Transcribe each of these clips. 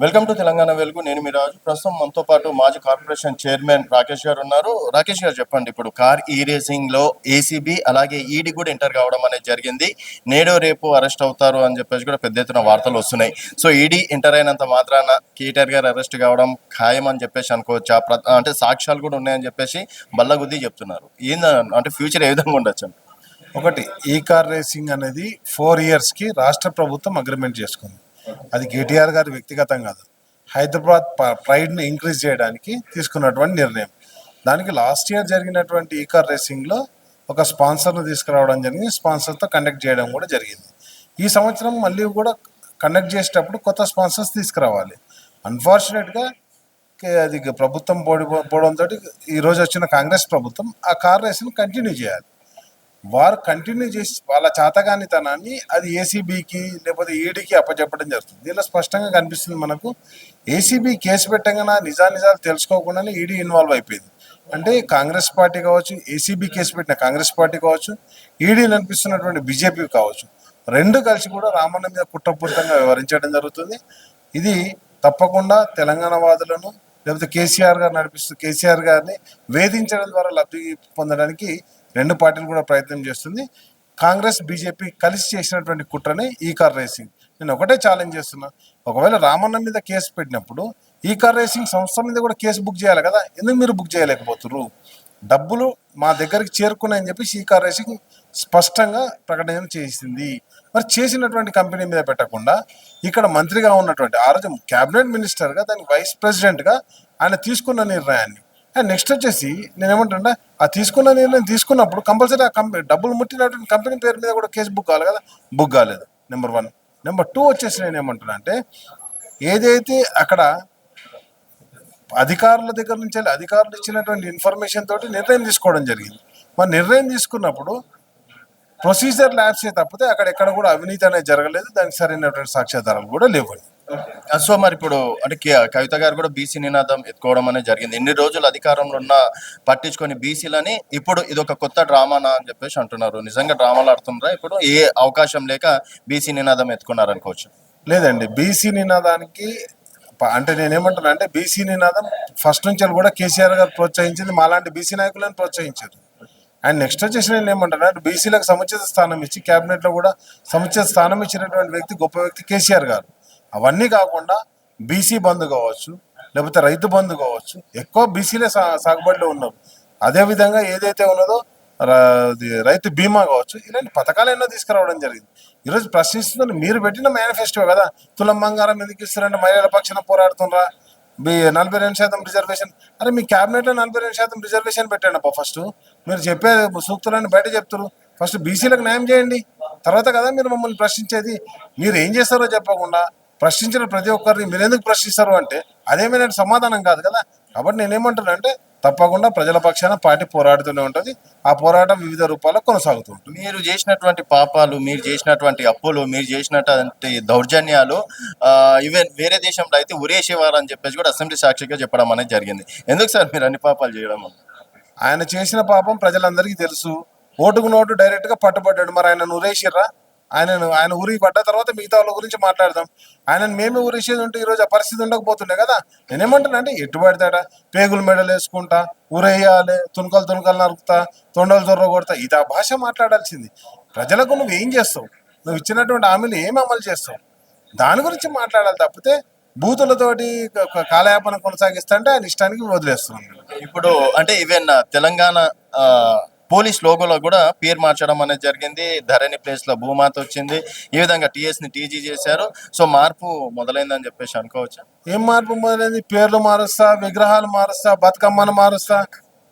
Welcome to Telangana వెలుగు. నేను మీ రాజు. ప్రస్తుతం మనతో పాటు మాజీ కార్పొరేషన్ చైర్మన్ రాకేష్ గారు ఉన్నారు. రాకేష్ గారు చెప్పండి, ఇప్పుడు కార్ ఈ రేసింగ్ లో ఏసీబీ అలాగే ఈడీ కూడా ఎంటర్ కావడం అనేది జరిగింది. నేడో రేపు అరెస్ట్ అవుతారు అని చెప్పేసి కూడా పెద్ద ఎత్తున వార్తలు వస్తున్నాయి. సో ఈడీ ఎంటర్ అయినంత మాత్రాన కేటీఆర్ గారు అరెస్ట్ కావడం ఖాయం అని చెప్పేసి అనుకోవచ్చా? అంటే సాక్ష్యాలు కూడా ఉన్నాయని చెప్పేసి బల్లగుద్ది చెప్తున్నారు. అంటే ఫ్యూచర్ ఏ విధంగా ఉండొచ్చు? ఒకటి, ఈ కార్ రేసింగ్ అనేది 4 yearsకి రాష్ట్ర ప్రభుత్వం అగ్రిమెంట్ చేసుకుంది. అది కేటీఆర్ గారి వ్యక్తిగతం కాదు, హైదరాబాద్ ప్రైడ్ని ఇంక్రీజ్ చేయడానికి తీసుకున్నటువంటి నిర్ణయం. దానికి లాస్ట్ ఇయర్ జరిగినటువంటి ఈ కార్ రేసింగ్లో ఒక స్పాన్సర్ను తీసుకురావడం జరిగింది. స్పాన్సర్తో కండక్ట్ చేయడం కూడా జరిగింది. ఈ సంవత్సరం మళ్ళీ కూడా కండక్ట్ చేసేటప్పుడు కొత్త స్పాన్సర్స్ తీసుకురావాలి. అన్ఫార్చునేట్గా అది ప్రభుత్వం పోవడంతో ఈరోజు వచ్చిన కాంగ్రెస్ ప్రభుత్వం ఆ కార్ రేస్ని కంటిన్యూ చేయాలి. వారు కంటిన్యూ చేసి వాళ్ళ చాతగానితనాన్ని అది ఏసీబీకి లేకపోతే ఈడీకి అప్పచెప్పడం జరుగుతుంది. దీనిలో స్పష్టంగా కనిపిస్తుంది మనకు, ఏసీబీ కేసు పెట్టగానే నిజాలు తెలుసుకోకుండానే ఈడీ ఇన్వాల్వ్ అయిపోయింది. అంటే కాంగ్రెస్ పార్టీ కావచ్చు, ఏసీబీ కేసు పెట్టిన కాంగ్రెస్ పార్టీ కావచ్చు, ఈడీ నడిపిస్తున్నటువంటి బీజేపీ కావచ్చు, రెండు కలిసి కూడా రామన్న మీద కుట్రపూరితంగా వ్యవహరించడం జరుగుతుంది. ఇది తప్పకుండా తెలంగాణ వాదులను లేకపోతే కేసీఆర్ గారిని వేధించడం ద్వారా లబ్ధి పొందడానికి రెండు పార్టీలు కూడా ప్రయత్నం చేస్తుంది. కాంగ్రెస్ బీజేపీ కలిసి చేసినటువంటి కుట్రనే ఈ కార్ రేసింగ్. నేను ఒకటే ఛాలెంజ్ చేస్తున్నా, ఒకవేళ రామన్న మీద కేసు పెట్టినప్పుడు ఈ కార్ రేసింగ్ సంస్థ మీద కూడా కేసు బుక్ చేయాలి కదా, ఎందుకు మీరు బుక్ చేయలేకపోతున్నారు? డబ్బులు మా దగ్గరికి చేరుకున్నాయని చెప్పి ఈ కార్ రేసింగ్ స్పష్టంగా ప్రకటన చేసింది. మరి చేసినటువంటి కంపెనీ మీద పెట్టకుండా ఇక్కడ మంత్రిగా ఉన్నటువంటి ఆ రోజు క్యాబినెట్ మినిస్టర్గా దానికి వైస్ ప్రెసిడెంట్గా ఆయన తీసుకున్న నిర్ణయాన్ని నెక్స్ట్ వచ్చేసి నేనేమంటున్నా, ఆ తీసుకున్న నిర్ణయం తీసుకున్నప్పుడు కంపల్సరీ ఆ డబ్బులు ముట్టినటువంటి కంపెనీ పేరు మీద కూడా కేసు బుక్ కావాలి కదా, బుక్ కాలేదు. నెంబర్ 1. నెంబర్ 2 వచ్చేసి నేను ఏమంటున్నా అంటే, ఏదైతే అక్కడ అధికారుల దగ్గర నుంచి అధికారులు ఇచ్చినటువంటి ఇన్ఫర్మేషన్ తోటి నిర్ణయం తీసుకోవడం జరిగింది. మరి నిర్ణయం తీసుకున్నప్పుడు ప్రొసీజర్ ల్యాబ్సే తప్పితే అక్కడ ఎక్కడ కూడా అవినీతి అనేది జరగలేదు, దానికి సరైనటువంటి సాక్ష్యాధారాలు కూడా లేవు. సో మరి ఇప్పుడు అంటే కవిత గారు కూడా బీసీ నినాదం ఎత్తుకోవడం అనేది జరిగింది. ఎన్ని రోజులు అధికారంలో ఉన్న పట్టించుకొని బీసీలని ఇప్పుడు ఇది ఒక కొత్త డ్రామానా అని చెప్పేసి అంటున్నారు. నిజంగా డ్రామాలు ఆడుతున్నారా? ఇప్పుడు ఏ అవకాశం లేక బీసీ నినాదం ఎత్తుకున్నారు అనుకోవచ్చు? లేదండి, బీసీ నినాదానికి అంటే నేనేమంటున్నా అంటే, బీసీ నినాదం ఫస్ట్ నుంచి కూడా కేసీఆర్ గారు ప్రోత్సహించింది, మాలాంటి బీసీ నాయకులను ప్రోత్సహించారు. అండ్ నెక్స్ట్ వచ్చేసి నేను ఏమంటున్నా అంటే, బీసీలకు సముచిత స్థానం ఇచ్చి క్యాబినెట్లో కూడా సముచిత స్థానం ఇచ్చినటువంటి వ్యక్తి, గొప్ప వ్యక్తి కేసీఆర్ గారు. అవన్నీ కాకుండా బీసీ బంధు కావచ్చు, లేకపోతే రైతు బంధు కావచ్చు, ఎక్కువ బీసీలే సాగుబడిలో ఉన్నారు. అదేవిధంగా ఏదైతే ఉన్నదో రైతు బీమా కావచ్చు, ఇలాంటి పథకాలు ఎన్నో తీసుకురావడం జరిగింది. ఈరోజు ప్రశ్నిస్తున్నారు, మీరు పెట్టిన మేనిఫెస్టో కదా, తులం బంగారం ఎందుకు ఇస్తారంటే మహిళల పక్షాన పోరాడుతున్నారా, 42% రిజర్వేషన్. అరే మీ క్యాబినెట్లో 42% రిజర్వేషన్ పెట్టండి అబ్బా. ఫస్ట్ మీరు చెప్పే సూక్తులని బయట చెప్తారు, ఫస్ట్ బీసీలకు న్యాయం చేయండి, తర్వాత కదా మీరు మమ్మల్ని ప్రశ్నించేది. మీరు ఏం చేస్తారో చెప్పకుండా ప్రశ్నించిన ప్రతి ఒక్కరిని మీరు ఎందుకు ప్రశ్నిస్తారు అంటే అదేమైనా సమాధానం కాదు కదా. కాబట్టి నేనేమంటున్నా అంటే, తప్పకుండా ప్రజల పక్షాన పార్టీ పోరాడుతూనే ఉంటుంది. ఆ పోరాటం వివిధ రూపాల్లో కొనసాగుతూ ఉంటుంది. మీరు చేసినటువంటి పాపాలు, మీరు చేసినటువంటి అప్పులు, మీరు చేసినటువంటి దౌర్జన్యాలు ఈవెన్ వేరే దేశంలో అయితే ఉరేసేవారు అని చెప్పేసి కూడా అసెంబ్లీ సాక్షిగా చెప్పడం అనేది జరిగింది. ఎందుకు సార్ మీరు అన్ని పాపాలు చేయడం? ఆయన చేసిన పాపం ప్రజలందరికీ తెలుసు. ఓటుకు నోటు డైరెక్ట్గా పట్టుబడ్డాడు. మరి ఆయన ఉరేసిర్రా? ఆయన ఊరికి పడ్డ తర్వాత మిగతా వాళ్ళ గురించి మాట్లాడదాం. ఆయనను మేమే ఊరేసేది ఉంటే ఈరోజు ఆ పరిస్థితి ఉండకపోతుండే కదా. నేనేమంటున్నా అంటే, ఎటు పడతాడా పేగులు మెడలు వేసుకుంటా, ఊరేయాలి, తునకలు నరుకుతా, తొండలు దొర్ర కొడతా, ఇది ఆ భాష మాట్లాడాల్సింది. ప్రజలకు నువ్వు ఏం చేస్తావు, నువ్వు ఇచ్చినటువంటి హామీలు ఏమి అమలు చేస్తావు, దాని గురించి మాట్లాడాలి తప్పితే బూతులతోటి కాలయాపన కొనసాగిస్తుంటే ఆయన ఇష్టానికి వదిలేస్తున్నాం. ఇప్పుడు అంటే ఈవెన్ తెలంగాణ పోలీస్ లోగోలో కూడా పేరు మార్చడం అనేది జరిగింది. ధరణి ప్లేస్ లో భూమాత వచ్చింది. ఈ విధంగా టీఎస్ ని టీజీ చేశారు. సో మార్పు మొదలైందని చెప్పేసి అనుకోవచ్చు. ఏం మార్పు మొదలైంది? పేర్లు మారుస్తా, విగ్రహాలు మారుస్తా, బతుకమ్మను మారుస్తా.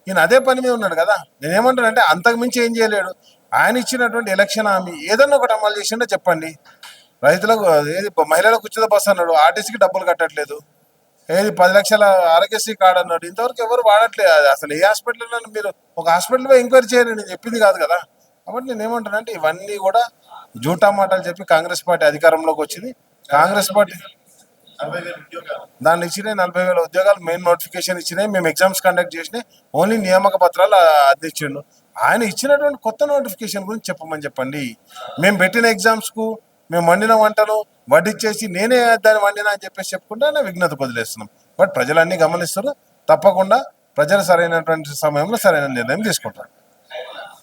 ఈయన అదే పని మీద ఉన్నాడు కదా. నేనేమంటానంటే, అంతకు మించి ఏం చేయలేడు. ఆయన ఇచ్చినటువంటి ఎలక్షన్ హామీ ఏదన్నా ఒకటి అమలు చేసిండో చెప్పండి. రైతులకు ఏది మహిళలకు ఉచిత బస్సు అన్నాడు, ఆర్టీసీకి డబ్బులు కట్టట్లేదు. ఏది 10 లక్షల ఆరోగ్యశ్రీ కార్డు అన్నాడు, ఇంతవరకు ఎవరు వాడట్లేదు. అసలు ఏ హాస్పిటల్లో మీరు ఒక హాస్పిటల్లో ఎంక్వైరీ చేయండి, నేను చెప్పింది కాదు కదా. కాబట్టి నేను ఏమంటానంటే, ఇవన్నీ కూడా జూటా మాటలు చెప్పి కాంగ్రెస్ పార్టీ అధికారంలోకి వచ్చింది. కాంగ్రెస్ పార్టీ దాన్ని ఇచ్చినాయి 40,000 ఉద్యోగాలు, మెయిన్ నోటిఫికేషన్ ఇచ్చినాయి, మేము ఎగ్జామ్స్ కండక్ట్ చేసినాయి, ఓన్లీ నియామక పత్రాలు అందించిండు. ఆయన ఇచ్చినటువంటి కొత్త నోటిఫికేషన్ గురించి చెప్పమని చెప్పండి. మేము పెట్టిన ఎగ్జామ్స్కు, మేము వండిన వంటలు, వడ్డిచ్చేసి నేనే దాన్ని వండినా అని చెప్పేసి చెప్పుకుంటే ఆయన విఘ్నతకు వదిలేస్తున్నాం. బట్ ప్రజలన్నీ గమనిస్తారు, తప్పకుండా ప్రజలు సరైనటువంటి సమయంలో సరైన నిర్ణయం తీసుకుంటారు.